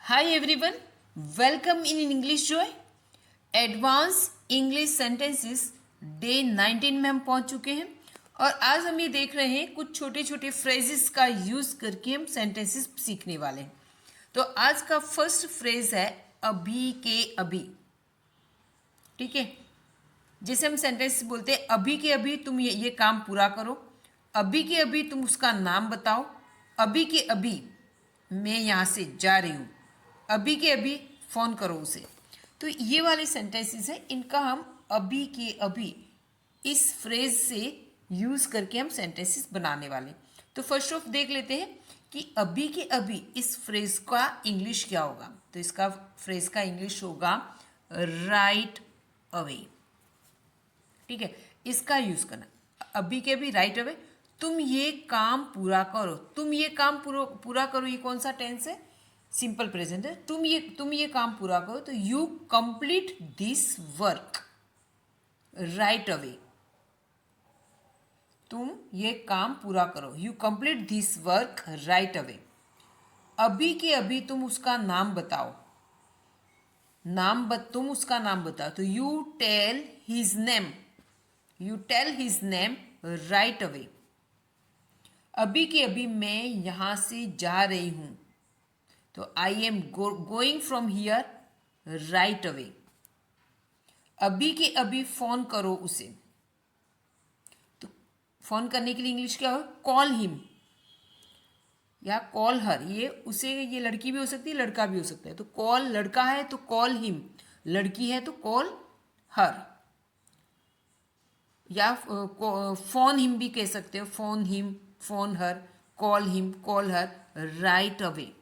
Hi everyone, welcome in English Joy. Advance English sentences day 19 में हम पहुंच चुके हैं और आज हम ये देख रहे हैं कुछ छोटे छोटे फ्रेजेस का यूज करके हम सेंटेंसेस सीखने वाले हैं। तो आज का फर्स्ट फ्रेज है अभी के अभी। ठीक है, जैसे हम सेंटेंस बोलते हैं अभी के अभी तुम ये काम पूरा करो, अभी के अभी तुम उसका नाम बताओ, अभी के अभी मैं यहाँ से जा रही हूँ, अभी के अभी फ़ोन करो उसे। तो ये वाले सेंटेंसेस हैं, इनका हम अभी के अभी इस फ्रेज से यूज़ करके हम सेंटेंसेस बनाने वाले। तो फर्स्ट ऑफ देख लेते हैं कि अभी के अभी इस फ्रेज का इंग्लिश क्या होगा। तो इसका फ्रेज का इंग्लिश होगा राइट अवे। ठीक है, इसका यूज़ करना अभी के अभी राइट अवे। तुम ये काम पूरा करो, तुम ये काम पूरा करो, ये कौन सा टेंस है? सिंपल प्रेजेंट है। तुम ये काम पूरा करो, तो you complete this work right away. तुम ये काम पूरा करो, you complete this work right away. अभी के अभी तुम उसका नाम बताओ, तुम उसका नाम बताओ, तो you tell his name, you tell his name right away. अभी के अभी मैं यहाँ से जा रही हूँ, तो I am going from here right away. अभी के अभी फोन करो उसे, तो फोन करने के लिए इंग्लिश क्या हो? कॉल हिम या कॉल हर। ये उसे, ये लड़की भी हो सकती है, लड़का भी हो सकता है। तो कॉल लड़का है तो कॉल हिम, लड़की है तो कॉल हर, या फोन हिम भी कह सकते हो, phone him, phone her, call him, call her right away.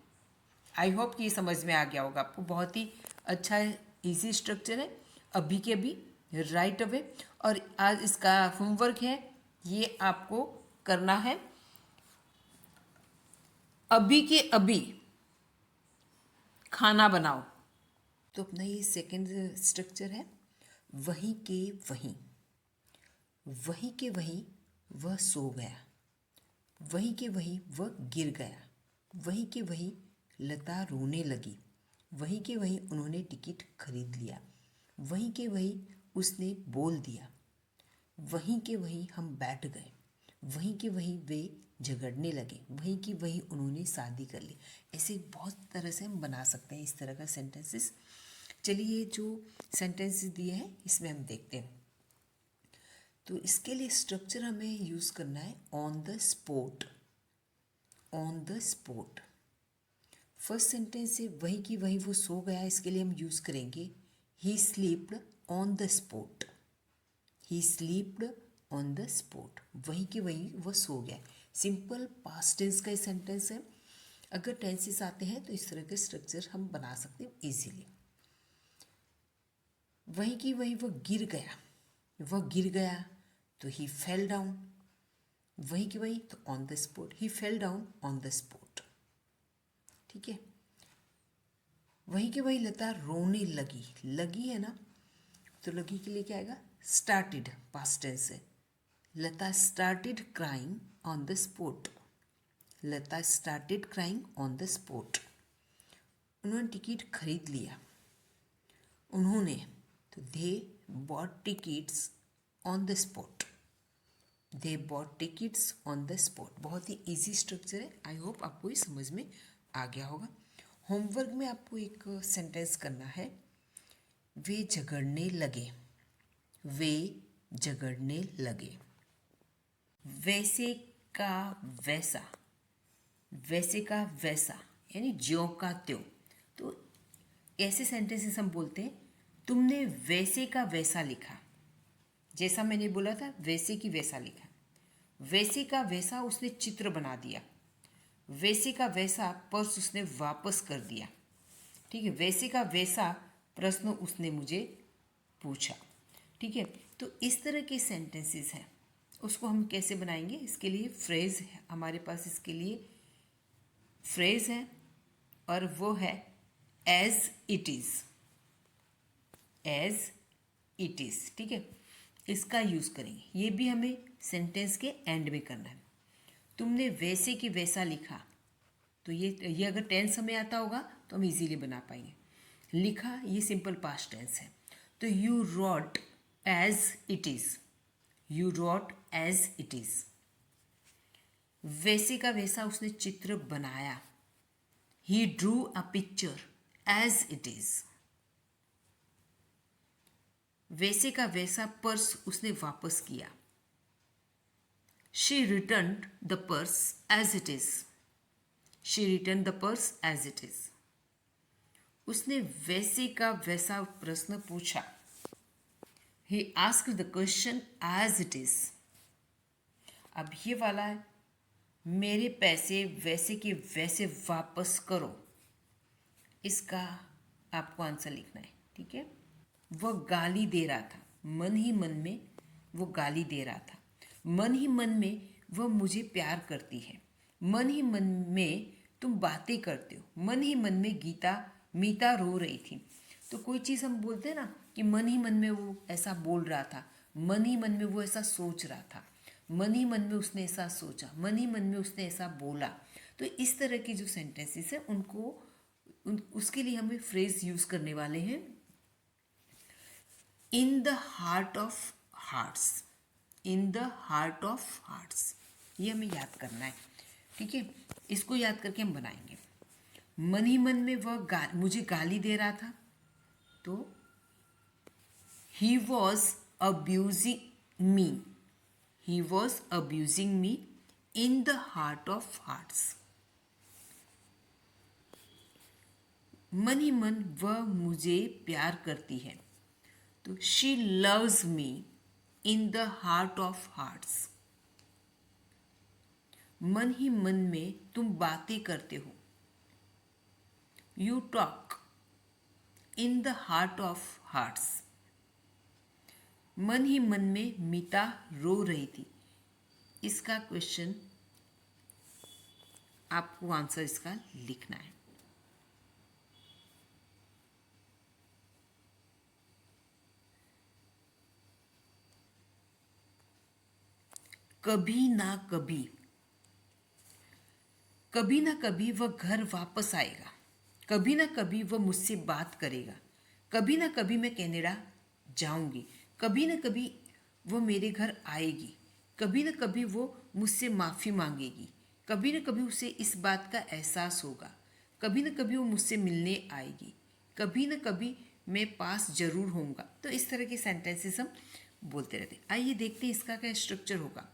I hope कि ये समझ में आ गया होगा आपको। बहुत ही अच्छा इजी स्ट्रक्चर है अभी के अभी राइट अवे। और आज इसका होमवर्क है, ये आपको करना है अभी के अभी खाना बनाओ। तो अपना ये सेकंड स्ट्रक्चर है वहीं के वहीं। वहीं के वहीं वह सो गया, वहीं के वहीं वह गिर गया, वहीं के वहीं लता रोने लगी, वहीं के वहीं उन्होंने टिकट खरीद लिया, वहीं के वहीं उसने बोल दिया, वहीं के वहीं हम बैठ गए, वहीं के वहीं वे झगड़ने लगे, वहीं की वहीं उन्होंने शादी कर ली। ऐसे बहुत तरह से हम बना सकते हैं इस तरह का सेंटेंसेस। चलिए, जो सेंटेंसेस दिए हैं इसमें हम देखते हैं। तो इसके लिए स्ट्रक्चर हमें यूज़ करना है on the spot. On the spot first sentence से वही की वही वो सो गया, इसके लिए हम यूज़ करेंगे he sleeped on the spot. He sleeped on the spot, वही की वही वो सो गया। सिंपल पास्ट टेंस का सेंटेंस है। अगर टेंसेस आते हैं तो इस तरह के स्ट्रक्चर हम बना सकते हैं इजीली। वही की वही वो गिर गया, वह गिर गया तो ही फेल डाउन। वही की वही तो on the spot, he fell down on the spot. ठीक है, वही के वही लता रोने लगी, लगी है ना, तो लगी के लिए क्या आएगा? स्टार्टेड, पास्ट टेंस है। Lata started crying on the spot. Lata started crying on the spot. उन्होंने टिकट खरीद लिया, उन्होंने, तो they bought tickets on the spot. They bought tickets on the spot. बहुत ही इजी स्ट्रक्चर है। आई होप आपको ये समझ में आ गया होगा। होमवर्क में आपको एक सेंटेंस करना है, वे झगड़ने लगे, वे झगड़ने लगे। वैसे का वैसा, वैसे का वैसा यानी ज्यों का त्यों। तो ऐसे सेंटेंसेस हम बोलते हैं तुमने वैसे का वैसा लिखा, जैसा मैंने बोला था वैसे की वैसा लिखा। वैसे का वैसा उसने चित्र बना दिया, वैसे का वैसा पर्स उसने वापस कर दिया। ठीक है, वैसे का वैसा प्रश्न उसने मुझे पूछा। ठीक है, तो इस तरह के सेंटेंसेस हैं, उसको हम कैसे बनाएंगे? इसके लिए फ्रेज है हमारे पास, इसके लिए फ्रेज है और वो है as it is. As it is, ठीक है, इसका यूज़ करेंगे। ये भी हमें सेंटेंस के एंड में करना है। तुमने वैसे की वैसा लिखा, तो ये अगर टेंस हमें आता होगा तो हम इजीली बना पाएंगे। लिखा, ये सिंपल पास्ट टेंस है। तो you wrote as it is, you wrote as it is. वैसे का वैसा उसने चित्र बनाया, he drew a picture as it is. वैसे का वैसा पर्स उसने वापस किया, she returned the purse as it is, she return the purse as it is. उसने वैसे का वैसा प्रश्न पूछा, he asked the question as it is. अब ये वाला है, मेरे पैसे वैसे के वैसे वापस करो, इसका आपको आंसर लिखना है, ठीक है। वह गाली दे रहा था, मन ही मन में वो गाली दे रहा था, मन ही मन में वह मुझे प्यार करती है, मन ही मन में तुम बातें करते हो, मन ही मन में मीता रो रही थी। तो कोई चीज़ हम बोलते हैं ना कि मन ही मन में वो ऐसा बोल रहा था, मन ही मन में वो ऐसा सोच रहा था, मन ही मन में उसने ऐसा सोचा, मन ही मन में उसने ऐसा बोला। तो इस तरह की जो सेंटेंसेस है उसके लिए हमें फ्रेज यूज़ करने वाले हैं, in the heart of hearts, in the heart of hearts. ये हमें याद करना है, ठीक है। इसको याद करके हम बनाएंगे। मन ही मन में वह मुझे गाली दे रहा था, तो he was abusing me, he was abusing me in the heart of hearts. मन ही मन वह मुझे प्यार करती है, तो she loves me in the heart of hearts. मन ही मन में तुम बातें करते हो, you talk in the heart of hearts. मन ही मन में मीता रो रही थी, इसका क्वेश्चन आपको आंसर इसका लिखना है। कभी ना कभी, कभी ना कभी वह घर वापस आएगा, कभी ना कभी वह मुझसे बात करेगा, कभी ना कभी मैं कनाडा जाऊंगी, कभी ना कभी वो मेरे घर आएगी, कभी ना कभी वो मुझसे माफ़ी मांगेगी, कभी ना कभी उसे इस बात का एहसास होगा, कभी ना कभी वो मुझसे मिलने आएगी, कभी ना कभी मैं पास जरूर होऊंगा। तो इस तरह के सेंटेंसेस हम बोलते रहते हैं। आइए देखते हैं इसका क्या स्ट्रक्चर होगा।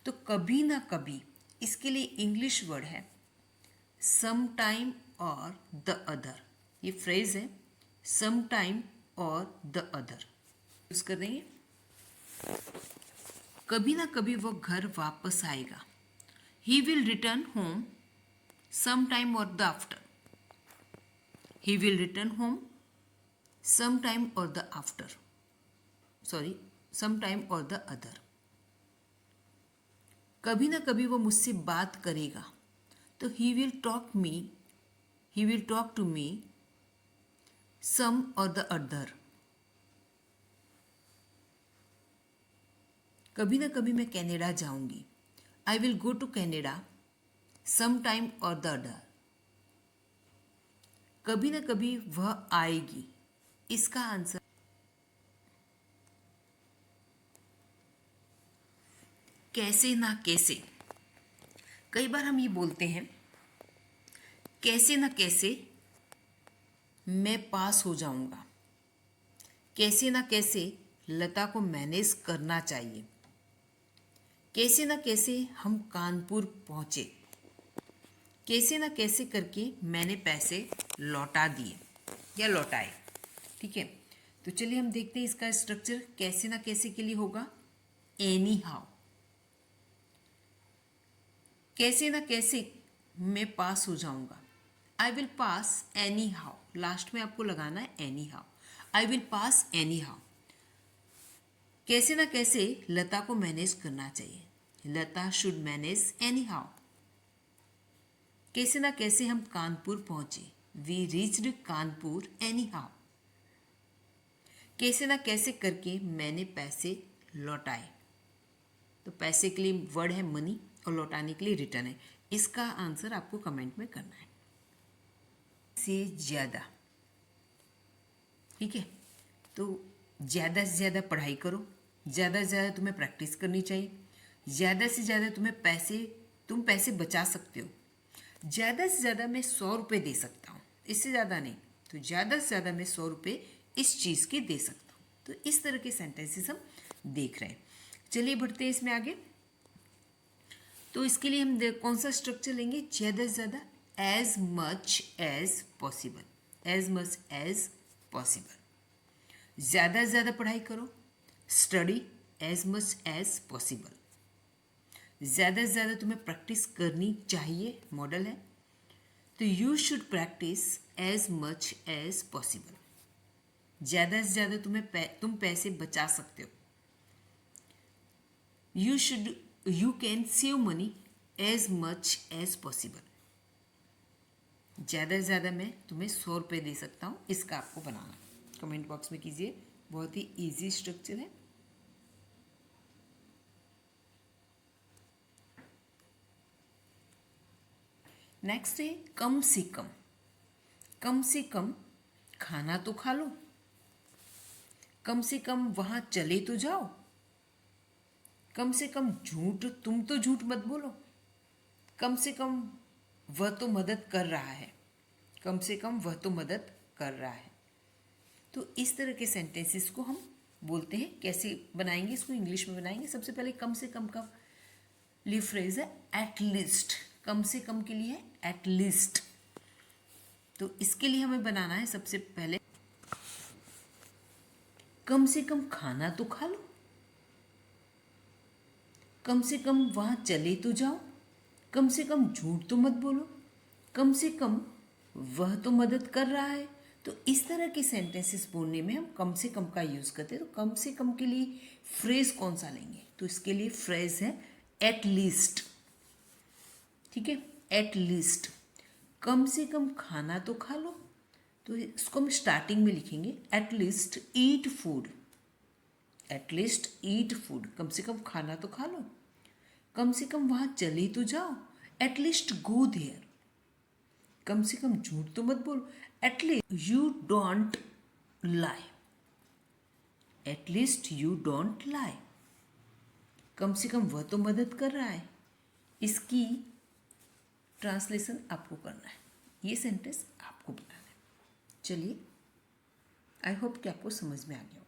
तो कभी ना कभी, इसके लिए इंग्लिश वर्ड है सम टाइम और द अदर। ये फ्रेज है सम टाइम और द अदर यूज कर देंगे। कभी ना कभी वो घर वापस आएगा, he will return home some time और the after, he will return home some time और the after, sorry some time और द अदर। कभी ना कभी वो मुझसे बात करेगा, तो he will talk to me some or the other. कभी ना कभी मैं कनाडा जाऊंगी, I will go to Canada some time और द अदर। कभी ना कभी वह आएगी, इसका आंसर कैसे ना कैसे। कई बार हम ये बोलते हैं कैसे ना कैसे मैं पास हो जाऊंगा, कैसे ना कैसे लता को मैनेज करना चाहिए, कैसे ना कैसे हम कानपुर पहुंचे, कैसे ना कैसे करके मैंने पैसे लौटा दिए या लौटाए, ठीक है। तो चलिए हम देखते हैं इसका स्ट्रक्चर कैसे ना कैसे के लिए होगा। एनी हाउ, कैसे ना कैसे मैं पास हो जाऊंगा, I will pass anyhow, last में आपको लगाना है anyhow, I will pass anyhow. कैसे ना कैसे लता को मैनेज करना चाहिए, Lata should manage anyhow. कैसे ना कैसे हम कानपुर पहुंचे, we reached Kanpur anyhow. कैसे ना कैसे करके मैंने पैसे लौटाए, तो पैसे के लिए वर्ड है मनी और लौटाने के लिए रिटर्न है। इसका आंसर आपको कमेंट में करना है। से ज़्यादा, ठीक है। तो ज़्यादा से ज़्यादा पढ़ाई करो, ज़्यादा से ज़्यादा तुम्हें प्रैक्टिस करनी चाहिए, ज़्यादा से ज़्यादा तुम पैसे बचा सकते हो। ज़्यादा से ज़्यादा मैं 100 रुपये दे सकता हूँ, इससे ज़्यादा नहीं। तो ज़्यादा से ज़्यादा मैं 100 रुपये इस चीज़ के दे सकता हूँ। तो इस तरह के सेंटेंसेस हम देख रहे हैं। चलिए बढ़ते हैं इसमें आगे। तो इसके लिए हम कौन सा स्ट्रक्चर लेंगे? ज़्यादा से ज़्यादा, as much as possible, as much as possible. ज़्यादा से ज़्यादा पढ़ाई करो, study as much as possible. ज़्यादा से ज़्यादा तुम्हें प्रैक्टिस करनी चाहिए, मॉडल है, तो you should practise as much as possible. ज़्यादा से ज़्यादा तुम पैसे बचा सकते हो, you can save money as much as possible. ज़्यादा से ज़्यादा मैं तुम्हें 100 रुपये दे सकता हूँ, इसका आपको बनाना कमेंट बॉक्स में कीजिए। बहुत ही इजी स्ट्रक्चर है। नेक्स्ट है कम से कम। कम से कम खाना तो खा लो, कम से कम वहाँ चले तो जाओ, कम से कम तुम तो झूठ मत बोलो, कम से कम वह तो मदद कर रहा है, कम से कम वह तो मदद कर रहा है। तो इस तरह के सेंटेंसेस को हम बोलते हैं। कैसे बनाएंगे इसको? इंग्लिश में बनाएंगे। सबसे पहले कम से कम का लिए फ्रेज है एट लीस्ट। कम से कम के लिए है एट लीस्ट। तो इसके लिए हमें बनाना है सबसे पहले कम से कम खाना तो खा लो, कम से कम वहाँ चले तो जाओ, कम से कम झूठ तो मत बोलो, कम से कम वह तो मदद कर रहा है। तो इस तरह के सेंटेंसेस बोलने में हम कम से कम का यूज़ करते हैं। तो कम से कम के लिए फ्रेज कौन सा लेंगे? तो इसके लिए फ्रेज है एट लीस्ट, ठीक है, एट लीस्ट। कम से कम खाना तो खा लो, तो इसको हम स्टार्टिंग में लिखेंगे at least eat food, at least eat food. कम से कम खाना तो खा लो, कम से कम वहाँ चले तो जाओ, एट लीस्ट गो देयर। कम से कम झूठ तो मत बोलो, at least you don't lie, at least you don't lie. कम से कम वह तो मदद कर रहा है। इसकी ट्रांसलेशन आपको करना है, ये सेंटेंस आपको बनाना है। चलिए, आई होप कि आपको समझ में आ गया।